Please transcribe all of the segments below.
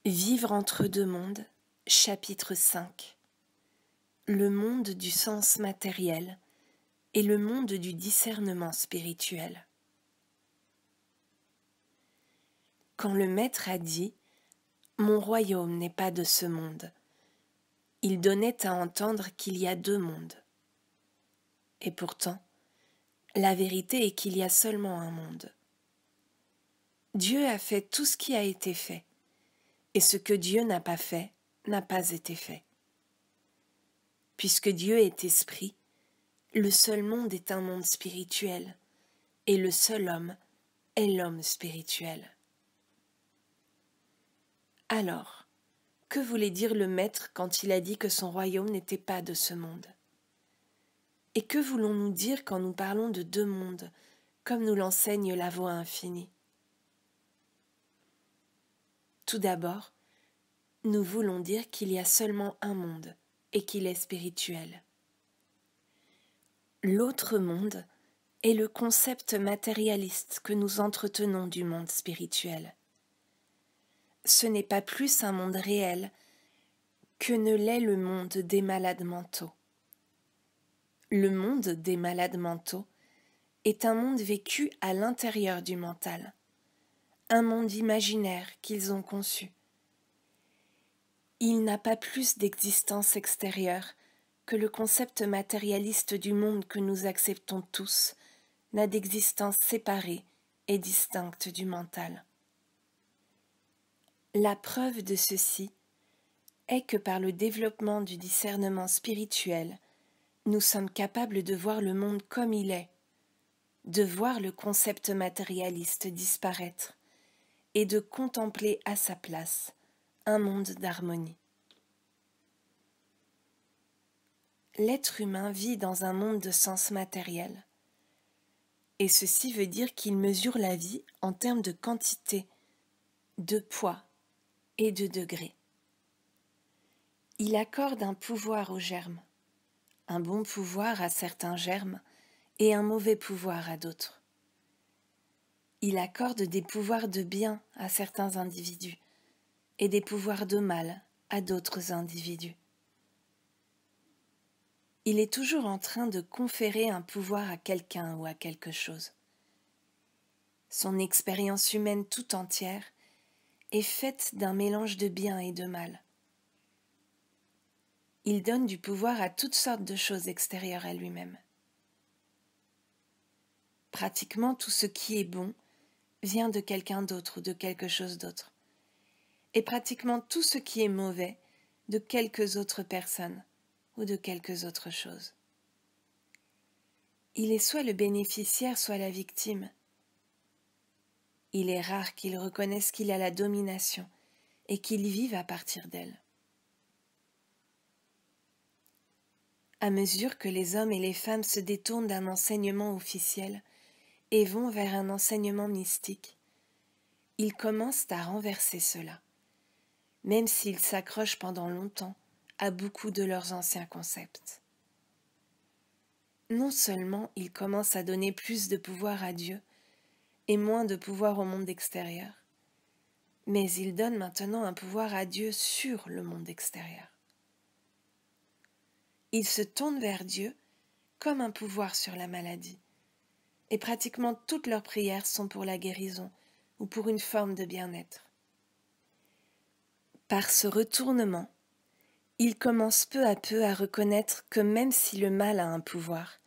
Vivre entre deux mondes, chapitre 5. Le monde du sens matériel et le monde du discernement spirituel. Quand le Maître a dit « Mon royaume n'est pas de ce monde », il donnait à entendre qu'il y a deux mondes. Et pourtant, la vérité est qu'il y a seulement un monde. Dieu a fait tout ce qui a été fait, et ce que Dieu n'a pas fait n'a pas été fait. Puisque Dieu est esprit, le seul monde est un monde spirituel, et le seul homme est l'homme spirituel. Alors, que voulait dire le Maître quand il a dit que son royaume n'était pas de ce monde? Et que voulons-nous dire quand nous parlons de deux mondes, comme nous l'enseigne la voie infinie? Tout d'abord, nous voulons dire qu'il y a seulement un monde et qu'il est spirituel. L'autre monde est le concept matérialiste que nous entretenons du monde spirituel. Ce n'est pas plus un monde réel que ne l'est le monde des malades mentaux. Le monde des malades mentaux est un monde vécu à l'intérieur du mental, un monde imaginaire qu'ils ont conçu. Il n'a pas plus d'existence extérieure que le concept matérialiste du monde que nous acceptons tous n'a d'existence séparée et distincte du mental. La preuve de ceci est que par le développement du discernement spirituel, nous sommes capables de voir le monde comme il est, de voir le concept matérialiste disparaître et de contempler à sa place un monde d'harmonie. L'être humain vit dans un monde de sens matériel, et ceci veut dire qu'il mesure la vie en termes de quantité, de poids et de degrés. Il accorde un pouvoir aux germes, un bon pouvoir à certains germes et un mauvais pouvoir à d'autres. Il accorde des pouvoirs de bien à certains individus et des pouvoirs de mal à d'autres individus. Il est toujours en train de conférer un pouvoir à quelqu'un ou à quelque chose. Son expérience humaine tout entière est faite d'un mélange de bien et de mal. Il donne du pouvoir à toutes sortes de choses extérieures à lui-même. Pratiquement tout ce qui est bon vient de quelqu'un d'autre ou de quelque chose d'autre, et pratiquement tout ce qui est mauvais de quelques autres personnes ou de quelques autres choses. Il est soit le bénéficiaire, soit la victime. Il est rare qu'il reconnaisse qu'il a la domination et qu'il vive à partir d'elle. À mesure que les hommes et les femmes se détournent d'un enseignement officiel et vont vers un enseignement mystique, ils commencent à renverser cela, même s'ils s'accrochent pendant longtemps à beaucoup de leurs anciens concepts. Non seulement ils commencent à donner plus de pouvoir à Dieu et moins de pouvoir au monde extérieur, mais ils donnent maintenant un pouvoir à Dieu sur le monde extérieur. Ils se tournent vers Dieu comme un pouvoir sur la maladie, et pratiquement toutes leurs prières sont pour la guérison ou pour une forme de bien-être. Par ce retournement, ils commencent peu à peu à reconnaître que même si le mal a un pouvoir,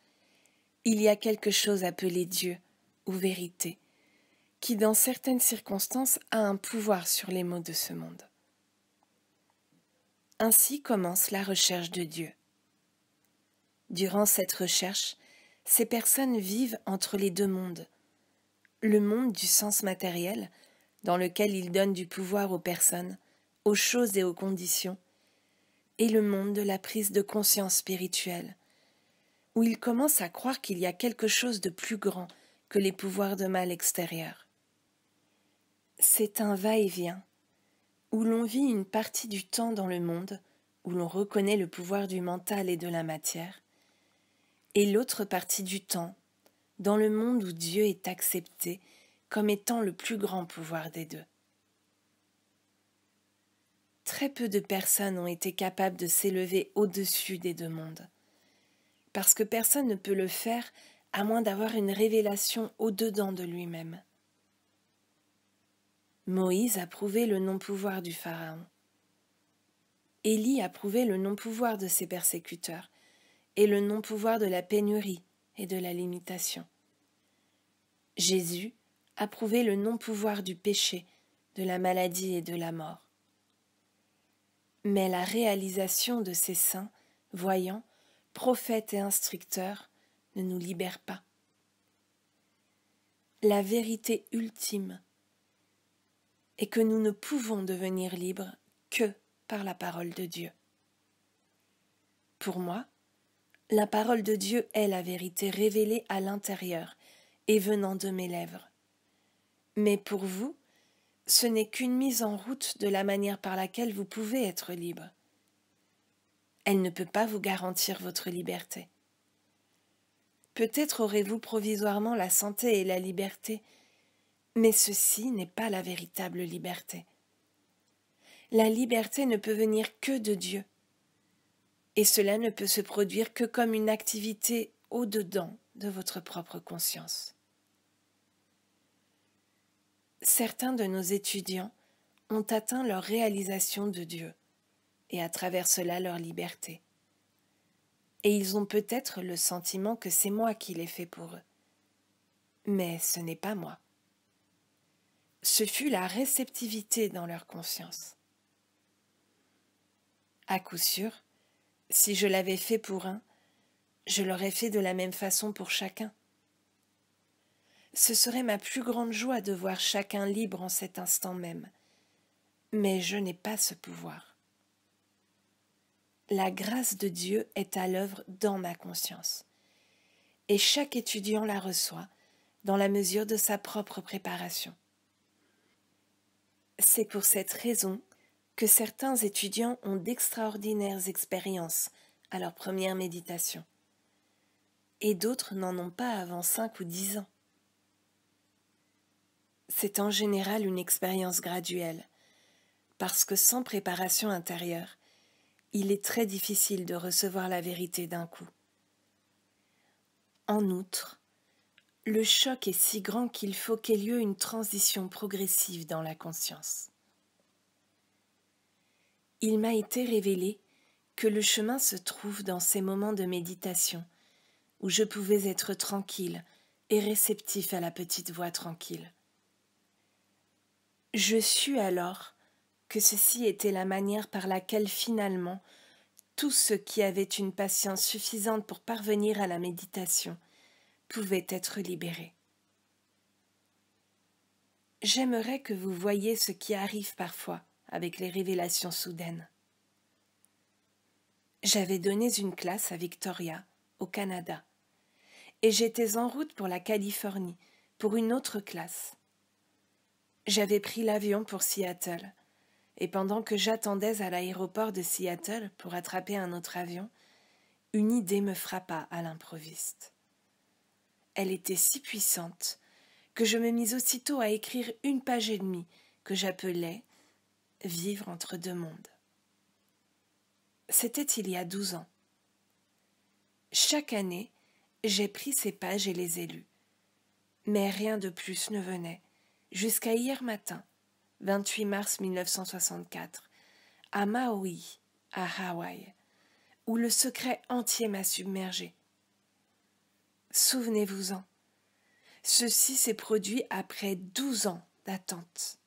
il y a quelque chose appelé Dieu ou vérité, qui dans certaines circonstances a un pouvoir sur les maux de ce monde. Ainsi commence la recherche de Dieu. Durant cette recherche, ces personnes vivent entre les deux mondes. Le monde du sens matériel, dans lequel ils donnent du pouvoir aux personnes, aux choses et aux conditions, et le monde de la prise de conscience spirituelle, où ils commencent à croire qu'il y a quelque chose de plus grand que les pouvoirs de mal extérieurs. C'est un va-et-vient, où l'on vit une partie du temps dans le monde, où l'on reconnaît le pouvoir du mental et de la matière, et l'autre partie du temps, dans le monde où Dieu est accepté comme étant le plus grand pouvoir des deux. très peu de personnes ont été capables de s'élever au-dessus des deux mondes, parce que personne ne peut le faire à moins d'avoir une révélation au-dedans de lui-même. Moïse a prouvé le non-pouvoir du Pharaon. Élie a prouvé le non-pouvoir de ses persécuteurs et le non-pouvoir de la pénurie et de la limitation. Jésus a prouvé le non-pouvoir du péché, de la maladie et de la mort. Mais la réalisation de ces saints, voyants, prophètes et instructeurs ne nous libère pas. La vérité ultime est que nous ne pouvons devenir libres que par la parole de Dieu. Pour moi, la parole de Dieu est la vérité révélée à l'intérieur et venant de mes lèvres. Mais pour vous, ce n'est qu'une mise en route de la manière par laquelle vous pouvez être libre. Elle ne peut pas vous garantir votre liberté. Peut-être aurez-vous provisoirement la santé et la liberté, mais ceci n'est pas la véritable liberté. La liberté ne peut venir que de Dieu, et cela ne peut se produire que comme une activité au-dedans de votre propre conscience. Certains de nos étudiants ont atteint leur réalisation de Dieu, et à travers cela leur liberté. Et ils ont peut-être le sentiment que c'est moi qui l'ai fait pour eux. Mais ce n'est pas moi. Ce fut la réceptivité dans leur conscience. À coup sûr, si je l'avais fait pour un, je l'aurais fait de la même façon pour chacun. Ce serait ma plus grande joie de voir chacun libre en cet instant même. Mais je n'ai pas ce pouvoir. La grâce de Dieu est à l'œuvre dans ma conscience. Et chaque étudiant la reçoit dans la mesure de sa propre préparation. C'est pour cette raison que certains étudiants ont d'extraordinaires expériences à leur première méditation, et d'autres n'en ont pas avant 5 ou 10 ans. C'est en général une expérience graduelle, parce que sans préparation intérieure, il est très difficile de recevoir la vérité d'un coup. En outre, le choc est si grand qu'il faut qu'ait lieu une transition progressive dans la conscience. Il m'a été révélé que le chemin se trouve dans ces moments de méditation où je pouvais être tranquille et réceptif à la petite voix tranquille. Je sus alors que ceci était la manière par laquelle finalement tous ceux qui avaient une patience suffisante pour parvenir à la méditation pouvaient être libérés. J'aimerais que vous voyiez ce qui arrive parfois avec les révélations soudaines. J'avais donné une classe à Victoria, au Canada, et j'étais en route pour la Californie, pour une autre classe. J'avais pris l'avion pour Seattle, et pendant que j'attendais à l'aéroport de Seattle pour attraper un autre avion, une idée me frappa à l'improviste. Elle était si puissante que je me mis aussitôt à écrire 1 page et demie que j'appelais « Vivre entre deux mondes ». C'était il y a 12 ans. Chaque année, j'ai pris ces pages et les ai lues. Mais rien de plus ne venait, jusqu'à hier matin, 28 mars 1964, à Maui, à Hawaï, où le secret entier m'a submergé. Souvenez-vous-en, ceci s'est produit après 12 ans d'attente.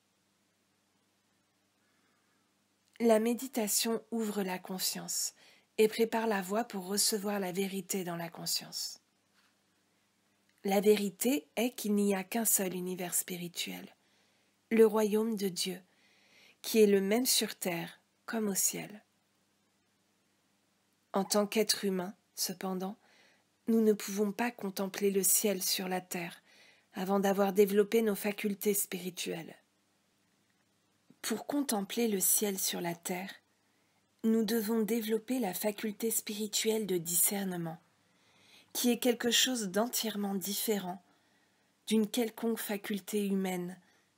La méditation ouvre la conscience et prépare la voie pour recevoir la vérité dans la conscience. La vérité est qu'il n'y a qu'un seul univers spirituel, le royaume de Dieu, qui est le même sur terre comme au ciel. En tant qu'être humain, cependant, nous ne pouvons pas contempler le ciel sur la terre avant d'avoir développé nos facultés spirituelles. Pour contempler le ciel sur la terre, nous devons développer la faculté spirituelle de discernement, qui est quelque chose d'entièrement différent d'une quelconque faculté humaine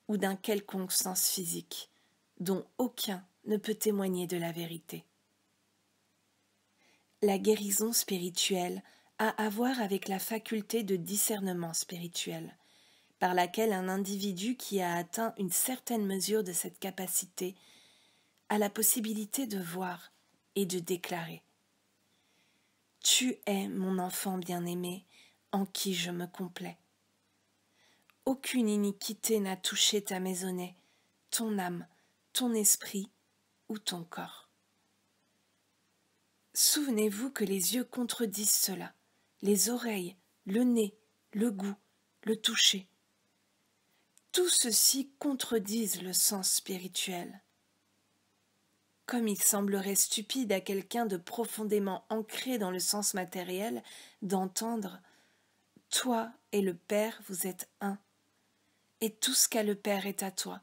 ou d'un quelconque sens physique, dont aucun ne peut témoigner de la vérité. La guérison spirituelle a à voir avec la faculté de discernement spirituel, par laquelle un individu qui a atteint une certaine mesure de cette capacité a la possibilité de voir et de déclarer « Tu es mon enfant bien-aimé, en qui je me complais. Aucune iniquité n'a touché ta maisonnée, ton âme, ton esprit ou ton corps. » Souvenez-vous que les yeux contredisent cela, les oreilles, le nez, le goût, le toucher. Tout ceci contredisent le sens spirituel. Comme il semblerait stupide à quelqu'un de profondément ancré dans le sens matériel d'entendre « Toi et le Père, vous êtes un, et tout ce qu'a le Père est à toi.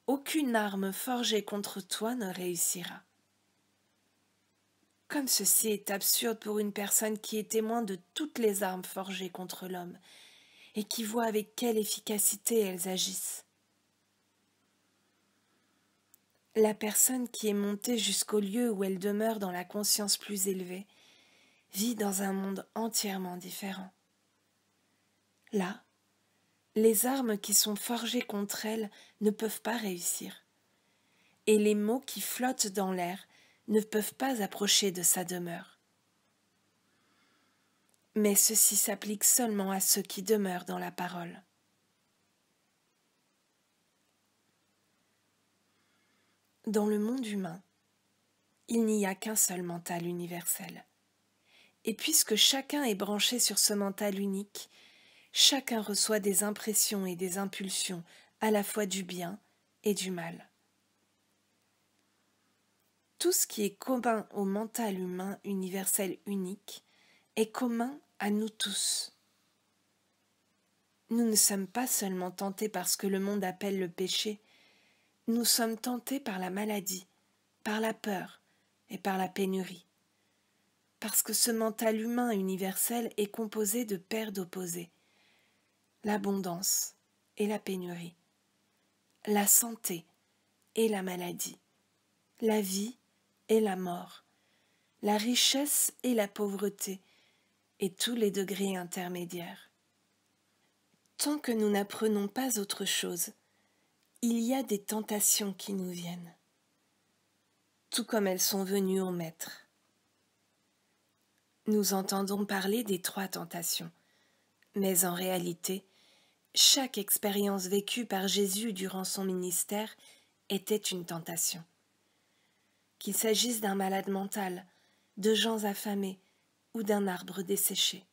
Aucune arme forgée contre toi ne réussira. » Comme ceci est absurde pour une personne qui est témoin de toutes les armes forgées contre l'homme et qui voit avec quelle efficacité elles agissent. La personne qui est montée jusqu'au lieu où elle demeure dans la conscience plus élevée vit dans un monde entièrement différent. Là, les armes qui sont forgées contre elle ne peuvent pas réussir, et les mots qui flottent dans l'air ne peuvent pas approcher de sa demeure. Mais ceci s'applique seulement à ceux qui demeurent dans la parole. Dans le monde humain, il n'y a qu'un seul mental universel. Et puisque chacun est branché sur ce mental unique, chacun reçoit des impressions et des impulsions à la fois du bien et du mal. Tout ce qui est commun au mental humain universel unique est commun à nous tous. Nous ne sommes pas seulement tentés par ce que le monde appelle le péché, nous sommes tentés par la maladie, par la peur et par la pénurie. Parce que ce mental humain universel est composé de paires d'opposés, l'abondance et la pénurie, la santé et la maladie, la vie et la mort, la richesse et la pauvreté, et tous les degrés intermédiaires. Tant que nous n'apprenons pas autre chose, il y a des tentations qui nous viennent, tout comme elles sont venues au Maître. Nous entendons parler des 3 tentations, mais en réalité, chaque expérience vécue par Jésus durant son ministère était une tentation. Qu'il s'agisse d'un malade mental, de gens affamés ou d'un arbre desséché.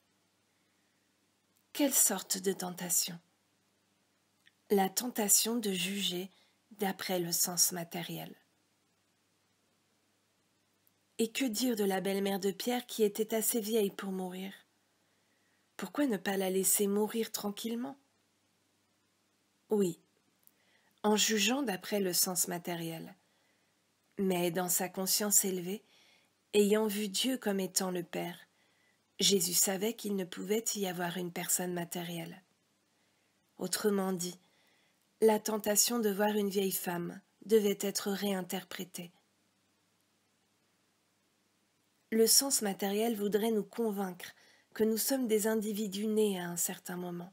Quelle sorte de tentation? La tentation de juger d'après le sens matériel. Et que dire de la belle-mère de Pierre qui était assez vieille pour mourir? Pourquoi ne pas la laisser mourir tranquillement? Oui, en jugeant d'après le sens matériel, mais dans sa conscience élevée, ayant vu Dieu comme étant le Père, Jésus savait qu'il ne pouvait y avoir une personne matérielle. Autrement dit, la tentation de voir une vieille femme devait être réinterprétée. Le sens matériel voudrait nous convaincre que nous sommes des individus nés à un certain moment,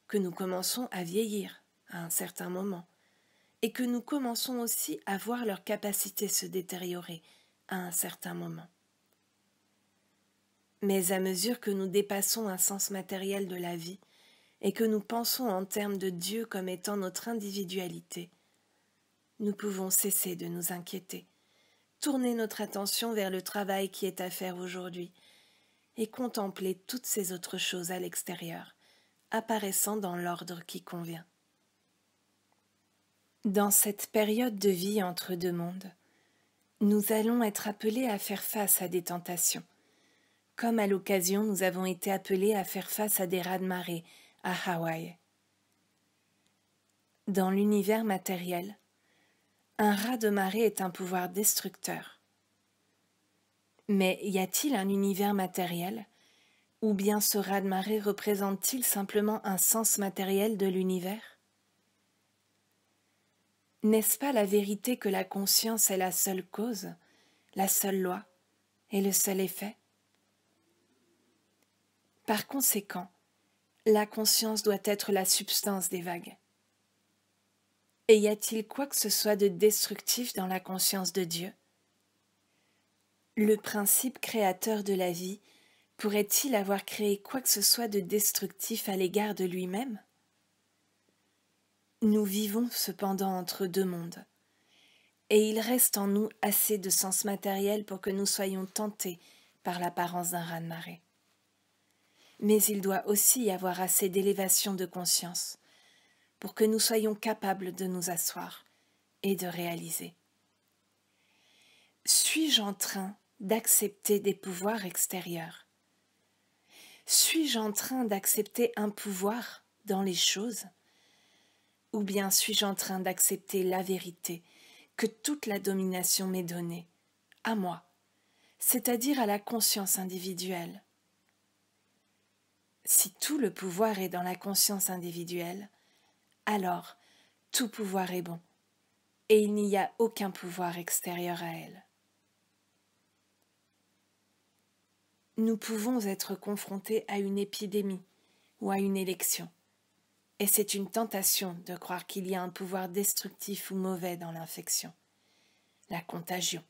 que nous commençons à vieillir à un certain moment, et que nous commençons aussi à voir leurs capacités se détériorer à un certain moment. Mais à mesure que nous dépassons un sens matériel de la vie et que nous pensons en termes de Dieu comme étant notre individualité, nous pouvons cesser de nous inquiéter, tourner notre attention vers le travail qui est à faire aujourd'hui et contempler toutes ces autres choses à l'extérieur, apparaissant dans l'ordre qui convient. Dans cette période de vie entre 2 mondes, nous allons être appelés à faire face à des tentations. Comme à l'occasion, nous avons été appelés à faire face à des raz-de-marée à Hawaï. Dans l'univers matériel, un raz-de-marée est un pouvoir destructeur. Mais y a-t-il un univers matériel, ou bien ce raz-de-marée représente-t-il simplement un sens matériel de l'univers? N'est-ce pas la vérité que la conscience est la seule cause, la seule loi et le seul effet? Par conséquent, la conscience doit être la substance des vagues. Et y a-t-il quoi que ce soit de destructif dans la conscience de Dieu? Le principe créateur de la vie pourrait-il avoir créé quoi que ce soit de destructif à l'égard de lui-même? Nous vivons cependant entre deux mondes, et il reste en nous assez de sens matériel pour que nous soyons tentés par l'apparence d'un raz-de-marée. Mais il doit aussi y avoir assez d'élévation de conscience pour que nous soyons capables de nous asseoir et de réaliser. Suis-je en train d'accepter des pouvoirs extérieurs? Suis-je en train d'accepter un pouvoir dans les choses? Ou bien suis-je en train d'accepter la vérité que toute la domination m'est donnée, à moi, c'est-à-dire à la conscience individuelle? Si tout le pouvoir est dans la conscience individuelle, alors tout pouvoir est bon, et il n'y a aucun pouvoir extérieur à elle. Nous pouvons être confrontés à une épidémie ou à une élection, et c'est une tentation de croire qu'il y a un pouvoir destructif ou mauvais dans l'infection, la contagion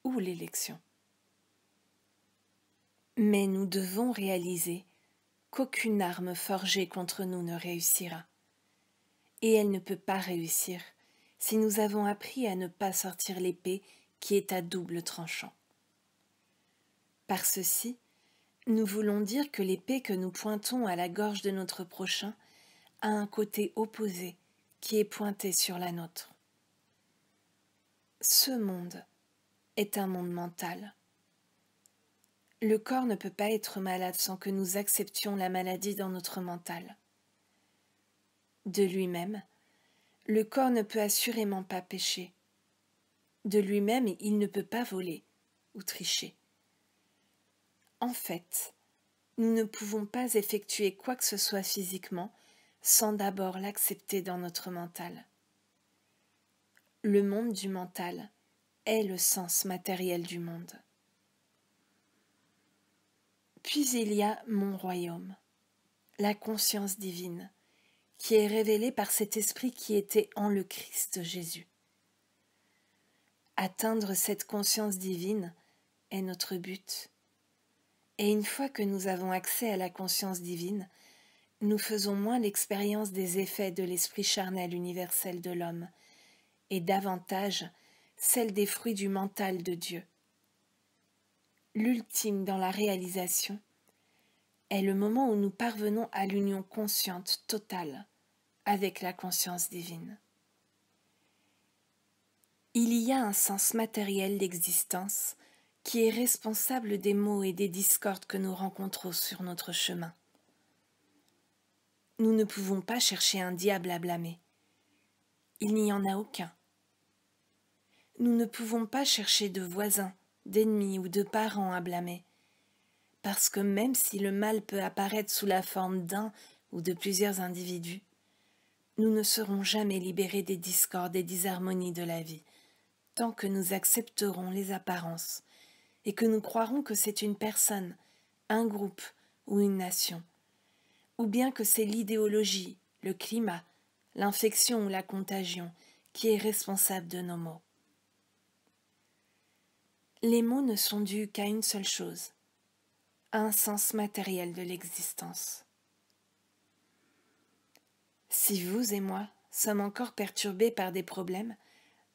ou l'élection. Mais nous devons réaliser qu'aucune arme forgée contre nous ne réussira, et elle ne peut pas réussir si nous avons appris à ne pas sortir l'épée qui est à double tranchant. Par ceci, nous voulons dire que l'épée que nous pointons à la gorge de notre prochain a un côté opposé qui est pointé sur la nôtre. Ce monde est un monde mental. Le corps ne peut pas être malade sans que nous acceptions la maladie dans notre mental. De lui-même, le corps ne peut assurément pas pécher. De lui-même, il ne peut pas voler ou tricher. En fait, nous ne pouvons pas effectuer quoi que ce soit physiquement sans d'abord l'accepter dans notre mental. Le monde du mental est le sens matériel du monde. Puis il y a mon royaume, la conscience divine, qui est révélée par cet esprit qui était en le Christ Jésus. Atteindre cette conscience divine est notre but. Et une fois que nous avons accès à la conscience divine, nous faisons moins l'expérience des effets de l'esprit charnel universel de l'homme, et davantage celle des fruits du mental de Dieu. L'ultime dans la réalisation est le moment où nous parvenons à l'union consciente totale avec la conscience divine. Il y a un sens matériel d'existence qui est responsable des maux et des discordes que nous rencontrons sur notre chemin. Nous ne pouvons pas chercher un diable à blâmer. Il n'y en a aucun. Nous ne pouvons pas chercher de voisins, d'ennemis ou de parents à blâmer, parce que même si le mal peut apparaître sous la forme d'un ou de plusieurs individus, nous ne serons jamais libérés des discordes et disharmonies de la vie, tant que nous accepterons les apparences et que nous croirons que c'est une personne, un groupe ou une nation, ou bien que c'est l'idéologie, le climat, l'infection ou la contagion qui est responsable de nos maux. Les maux ne sont dus qu'à une seule chose, à un sens matériel de l'existence. Si vous et moi sommes encore perturbés par des problèmes,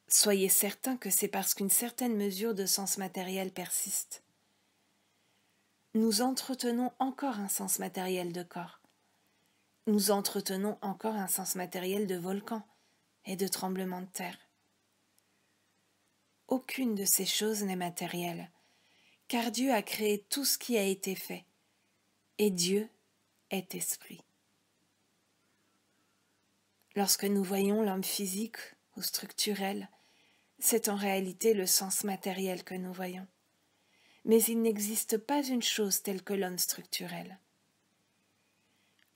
soyez certains que c'est parce qu'une certaine mesure de sens matériel persiste. Nous entretenons encore un sens matériel de corps. Nous entretenons encore un sens matériel de volcan et de tremblements de terre. Aucune de ces choses n'est matérielle, car Dieu a créé tout ce qui a été fait, et Dieu est esprit. Lorsque nous voyons l'homme physique ou structurel, c'est en réalité le sens matériel que nous voyons. Mais il n'existe pas une chose telle que l'homme structurel.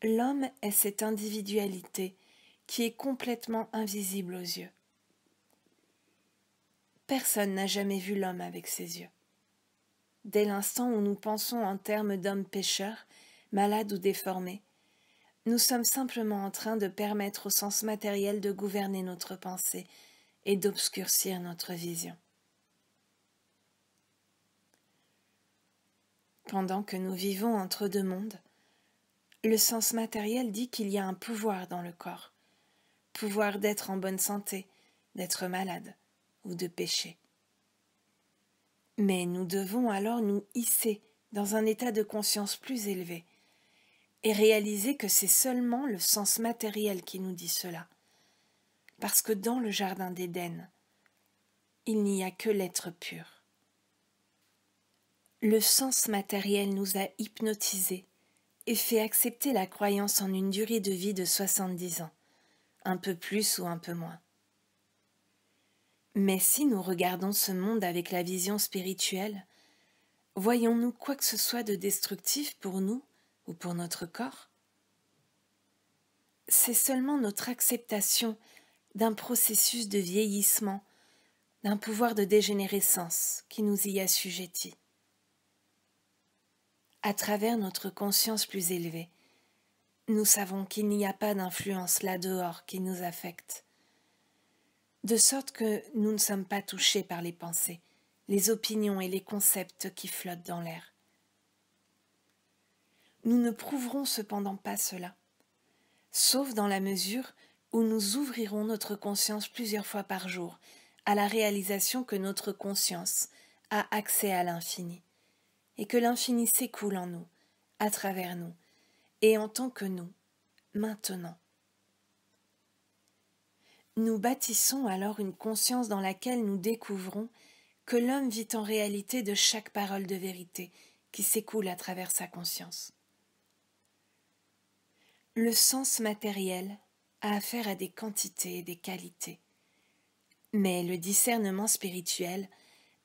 L'homme est cette individualité qui est complètement invisible aux yeux. Personne n'a jamais vu l'homme avec ses yeux. Dès l'instant où nous pensons en termes d'hommes pécheurs, malades ou déformés, nous sommes simplement en train de permettre au sens matériel de gouverner notre pensée et d'obscurcir notre vision. Pendant que nous vivons entre deux mondes, le sens matériel dit qu'il y a un pouvoir dans le corps, pouvoir d'être en bonne santé, d'être malade ou de pécher. Mais nous devons alors nous hisser dans un état de conscience plus élevé et réaliser que c'est seulement le sens matériel qui nous dit cela, parce que dans le jardin d'Éden, il n'y a que l'être pur. Le sens matériel nous a hypnotisés et fait accepter la croyance en une durée de vie de 70 ans, un peu plus ou un peu moins. Mais si nous regardons ce monde avec la vision spirituelle, voyons-nous quoi que ce soit de destructif pour nous ou pour notre corps? C'est seulement notre acceptation d'un processus de vieillissement, d'un pouvoir de dégénérescence qui nous y assujettit. À travers notre conscience plus élevée, nous savons qu'il n'y a pas d'influence là-dehors qui nous affecte, de sorte que nous ne sommes pas touchés par les pensées, les opinions et les concepts qui flottent dans l'air. Nous ne prouverons cependant pas cela, sauf dans la mesure où nous ouvrirons notre conscience plusieurs fois par jour à la réalisation que notre conscience a accès à l'infini, et que l'infini s'écoule en nous, à travers nous, et en tant que nous, maintenant. Nous bâtissons alors une conscience dans laquelle nous découvrons que l'homme vit en réalité de chaque parole de vérité qui s'écoule à travers sa conscience. Le sens matériel a affaire à des quantités et des qualités, mais le discernement spirituel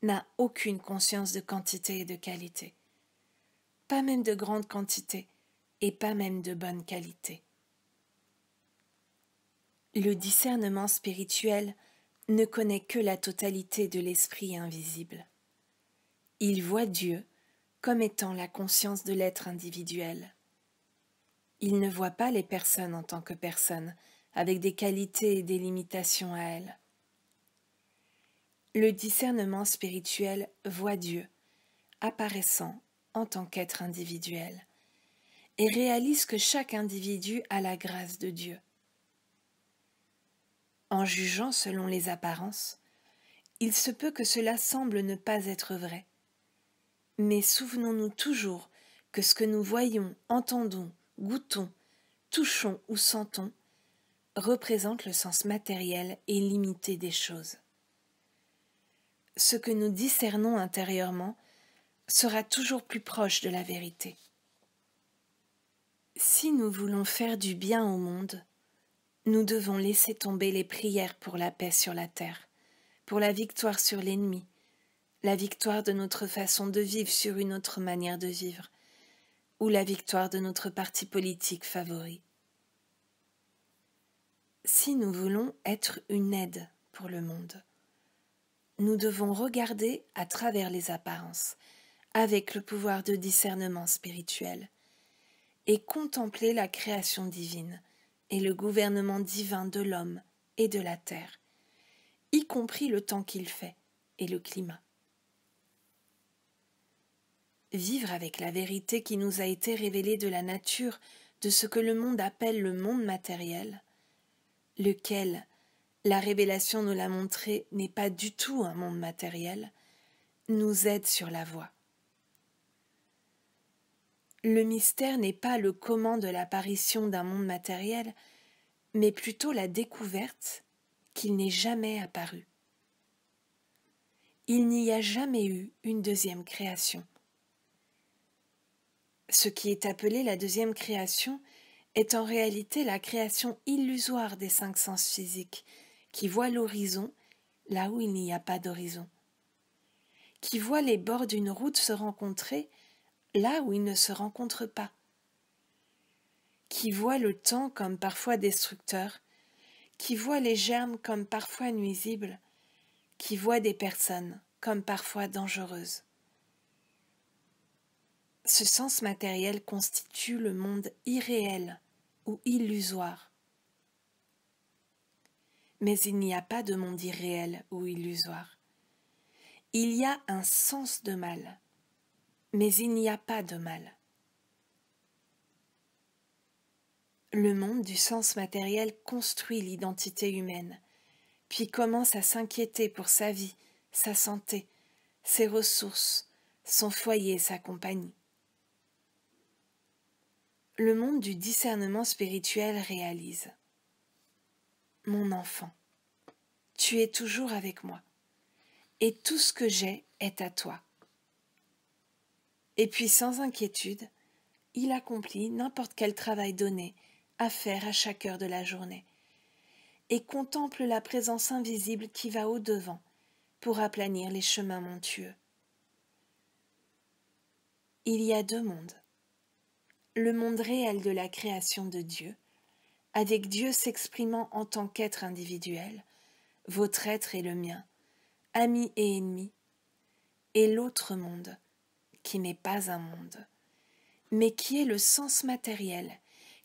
n'a aucune conscience de quantité et de qualité, pas même de grande quantité et pas même de bonne qualité. Le discernement spirituel ne connaît que la totalité de l'esprit invisible. Il voit Dieu comme étant la conscience de l'être individuel. Il ne voit pas les personnes en tant que personnes, avec des qualités et des limitations à elles. Le discernement spirituel voit Dieu apparaissant en tant qu'être individuel et réalise que chaque individu a la grâce de Dieu. En jugeant selon les apparences, il se peut que cela semble ne pas être vrai. Mais souvenons-nous toujours que ce que nous voyons, entendons, goûtons, touchons ou sentons représente le sens matériel et limité des choses. Ce que nous discernons intérieurement sera toujours plus proche de la vérité. Si nous voulons faire du bien au monde, nous devons laisser tomber les prières pour la paix sur la terre, pour la victoire sur l'ennemi, la victoire de notre façon de vivre sur une autre manière de vivre, ou la victoire de notre parti politique favori. Si nous voulons être une aide pour le monde, nous devons regarder à travers les apparences, avec le pouvoir de discernement spirituel, et contempler la création divine et le gouvernement divin de l'homme et de la terre, y compris le temps qu'il fait et le climat. Vivre avec la vérité qui nous a été révélée de la nature de ce que le monde appelle le monde matériel, lequel, la révélation nous l'a montré, n'est pas du tout un monde matériel, nous aide sur la voie. Le mystère n'est pas le comment de l'apparition d'un monde matériel, mais plutôt la découverte qu'il n'est jamais apparu. Il n'y a jamais eu une deuxième création. Ce qui est appelé la deuxième création est en réalité la création illusoire des 5 sens physiques, qui voient l'horizon là où il n'y a pas d'horizon, qui voient les bords d'une route se rencontrer là où ils ne se rencontrent pas, qui voient le temps comme parfois destructeur, qui voient les germes comme parfois nuisibles, qui voit des personnes comme parfois dangereuses. Ce sens matériel constitue le monde irréel ou illusoire. Mais il n'y a pas de monde irréel ou illusoire. Il y a un sens de mal, mais il n'y a pas de mal. Le monde du sens matériel construit l'identité humaine, puis commence à s'inquiéter pour sa vie, sa santé, ses ressources, son foyer, sa compagnie. Le monde du discernement spirituel réalise : mon enfant, tu es toujours avec moi, et tout ce que j'ai est à toi. Et puis sans inquiétude, il accomplit n'importe quel travail donné à faire à chaque heure de la journée, et contemple la présence invisible qui va au-devant pour aplanir les chemins montueux. Il y a deux mondes. Le monde réel de la création de Dieu, avec Dieu s'exprimant en tant qu'être individuel, votre être et le mien, amis et ennemis, et l'autre monde, qui n'est pas un monde, mais qui est le sens matériel,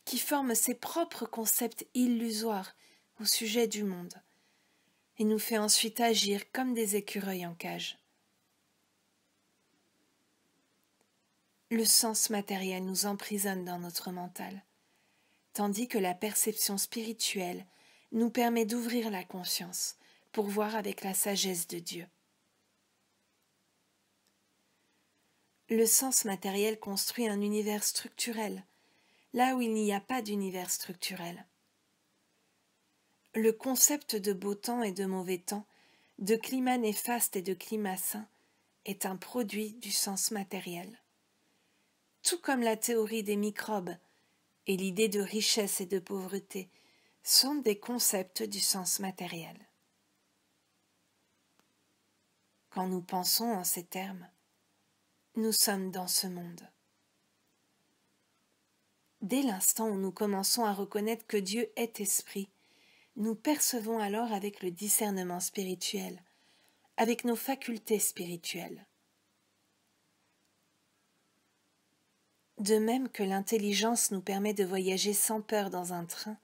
qui forme ses propres concepts illusoires au sujet du monde, et nous fait ensuite agir comme des écureuils en cage. Le sens matériel nous emprisonne dans notre mental, tandis que la perception spirituelle nous permet d'ouvrir la conscience pour voir avec la sagesse de Dieu. Le sens matériel construit un univers structurel, là où il n'y a pas d'univers structurel. Le concept de beau temps et de mauvais temps, de climat néfaste et de climat sain, est un produit du sens matériel. Tout comme la théorie des microbes et l'idée de richesse et de pauvreté sont des concepts du sens matériel. Quand nous pensons en ces termes, nous sommes dans ce monde. Dès l'instant où nous commençons à reconnaître que Dieu est esprit, nous percevons alors avec le discernement spirituel, avec nos facultés spirituelles. De même que l'intelligence nous permet de voyager sans peur dans un train,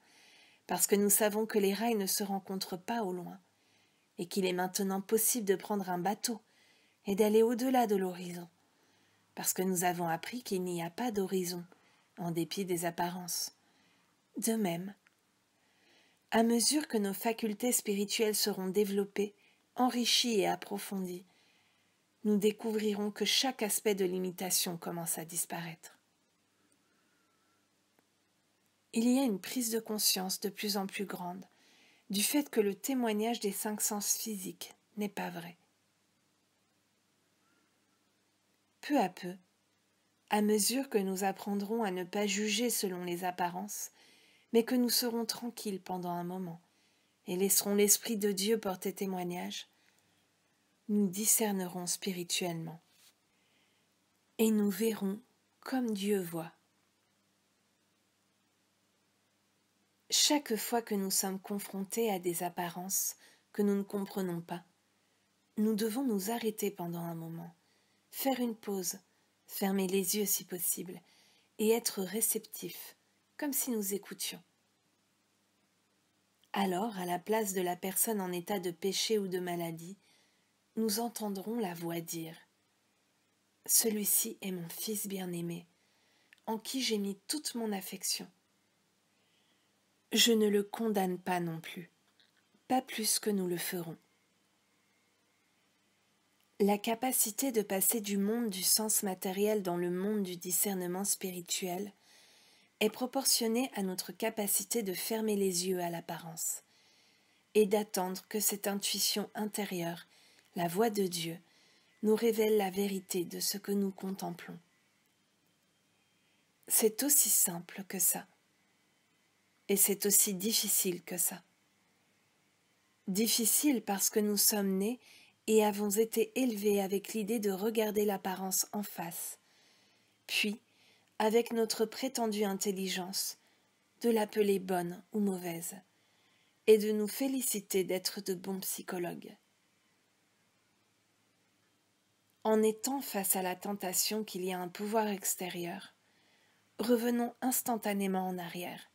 parce que nous savons que les rails ne se rencontrent pas au loin, et qu'il est maintenant possible de prendre un bateau et d'aller au-delà de l'horizon, parce que nous avons appris qu'il n'y a pas d'horizon, en dépit des apparences. De même, à mesure que nos facultés spirituelles seront développées, enrichies et approfondies, nous découvrirons que chaque aspect de l'imitation commence à disparaître. Il y a une prise de conscience de plus en plus grande du fait que le témoignage des 5 sens physiques n'est pas vrai. Peu à peu, à mesure que nous apprendrons à ne pas juger selon les apparences, mais que nous serons tranquilles pendant un moment et laisserons l'Esprit de Dieu porter témoignage, nous discernerons spirituellement et nous verrons comme Dieu voit. Chaque fois que nous sommes confrontés à des apparences que nous ne comprenons pas, nous devons nous arrêter pendant un moment, faire une pause, fermer les yeux si possible, et être réceptifs, comme si nous écoutions. Alors, à la place de la personne en état de péché ou de maladie, nous entendrons la voix dire : « Celui-ci est mon fils bien-aimé, en qui j'ai mis toute mon affection. Je ne le condamne pas non plus, pas plus que nous le ferons. » La capacité de passer du monde du sens matériel dans le monde du discernement spirituel est proportionnée à notre capacité de fermer les yeux à l'apparence et d'attendre que cette intuition intérieure, la voix de Dieu, nous révèle la vérité de ce que nous contemplons. C'est aussi simple que ça. Et c'est aussi difficile que ça. Difficile parce que nous sommes nés et avons été élevés avec l'idée de regarder l'apparence en face, puis, avec notre prétendue intelligence, de l'appeler bonne ou mauvaise, et de nous féliciter d'être de bons psychologues. En étant face à la tentation qu'il y a un pouvoir extérieur, revenons instantanément en arrière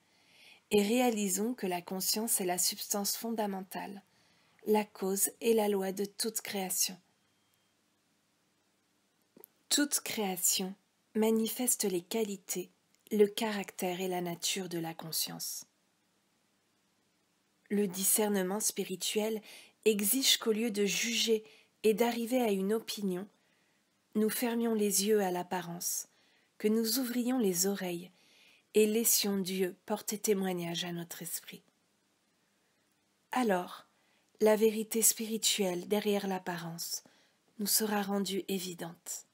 et réalisons que la conscience est la substance fondamentale, la cause et la loi de toute création. Toute création manifeste les qualités, le caractère et la nature de la conscience. Le discernement spirituel exige qu'au lieu de juger et d'arriver à une opinion, nous fermions les yeux à l'apparence, que nous ouvrions les oreilles et laissions Dieu porter témoignage à notre esprit. Alors, la vérité spirituelle derrière l'apparence nous sera rendue évidente.